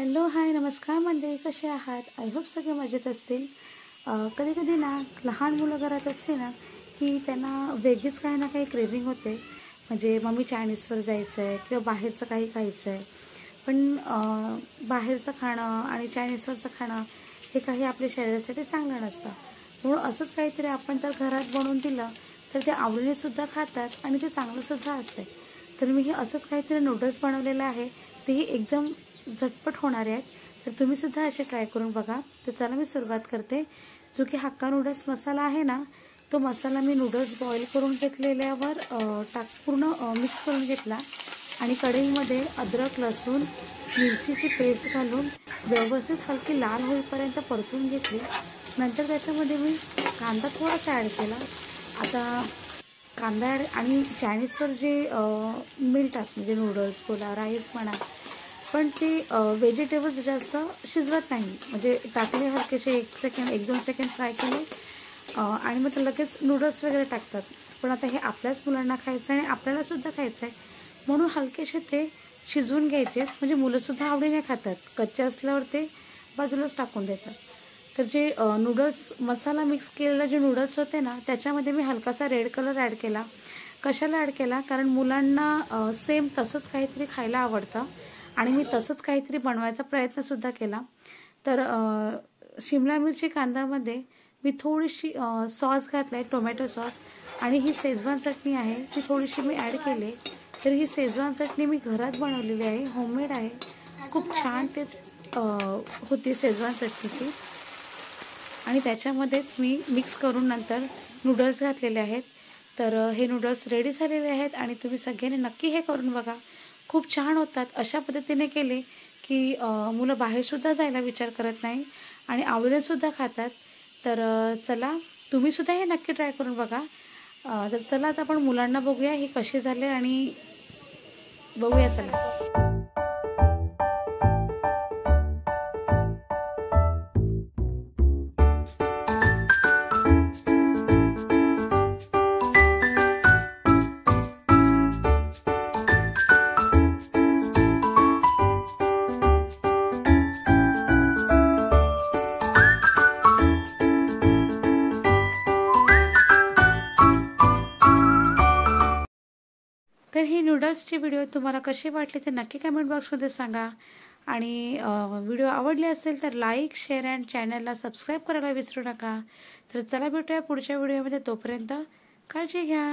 Hello hi नमस्कार मंडळी, कसे आहात? आय होप सगळे मजेत असतील. कधी कधी ना लहान मुलं घरात असली ना की त्यांना वेगळीच काही ना काही क्रेविंग होते. म्हणजे मम्मी चायनीजवर जायचं आहे किंवा बाहेरचं काही खायचं आहे. पण बाहेरचं खाणं आणि चायनीजवरचं खाणं हे काही आपल्या शरीरासाठी चांगलं नसतं. म्हणून असंच काहीतरी आपण जर घरात बनवून दिलं तर ते आवडीनेसुद्धा खातात आणि ते चांगलंसुद्धा असते. तर मी हे असंच काहीतरी नूडल्स बनवलेलं आहे. तेही एकदम झटपट होणारे आहेत. तर तुम्हीसुद्धा असे ट्राय करून बघा. तर चला मी सुरुवात करते. जो की हक्का नूडल्स मसाला आहे ना, तो मसाला मी नूडल्स बॉईल करून घेतलेल्यावर पूर्ण मिक्स करून घेतला आणि कढईमध्ये अद्रक लसूण मिरचीची पेस्ट घालून व्यवस्थित हलकी लाल होईपर्यंत परतून घेतली. नंतर त्याच्यामध्ये मी कांदा थोडासा ॲड केला. आता कांदा आणि चायनीजवर जे मिळतात म्हणजे नूडल्स बोला राईस म्हणा, पण ते व्हेजिटेबल्स जास्त शिजवत नाही. म्हणजे टाकले हलकेसे 1-2 सेकंड फ्राय केले आणि मग ते लगेच नूडल्स वगैरे टाकतात. पण आता हे आपल्याच मुलांना खायचं आहे आणि आपल्यालासुद्धा खायचं आहे, म्हणून हलकेसे ते शिजवून घ्यायचे. म्हणजे मुलंसुद्धा आवडीने खातात. कच्चे असल्यावर ते बाजूलाच टाकून देतात. तर जे नूडल्स मसाला मिक्स केलेला जे नूडल्स होते ना, त्याच्यामध्ये मी हलकासा रेड कलर ॲड केला. कशाला ॲड केला? कारण मुलांना सेम तसंच काहीतरी खायला आवडतं आणि मी तसंच काहीतरी बनवायचा प्रयत्नसुद्धा केला. तर शिमला मिरची कांद्यामध्ये मी थोडीशी सॉस घातला आहे, टोमॅटो सॉस, आणि ही शेजवान चटणी आहे ती थोडीशी मी ॲड केली. तर ही शेजवान चटणी मी घरात बनवलेली आहे, होममेड आहे. खूप छान टेस्ट होती शेजवान चटणीची. आणि त्याच्यामध्येच मी मिक्स करून नंतर नूडल्स घातलेले आहेत. तर हे नूडल्स रेडी झालेले आहेत आणि तुम्ही सगळ्यांनी नक्की हे करून बघा. खूप छान होतात. अशा पद्धतीने केले की मुलं बाहेरसुद्धा जायला विचार करत नाही आणि आवडीनेसुद्धा खातात. तर चला तुम्हीसुद्धा हे नक्की ट्राय करून बघा. तर चला आता आपण मुलांना बघूया हे कसे झाले आणि बघूया चला. तर ही नूडल्सची व्हिडिओ तुम्हाला कशी वाटली ते नक्की कमेंट बॉक्समध्ये सांगा. आणि व्हिडिओ आवडली असेल तर लाईक, शेअर अँड चॅनलला सबस्क्राईब करायला विसरू नका. तर चला भेटूया पुढच्या व्हिडिओमध्ये. तोपर्यंत काळजी घ्या.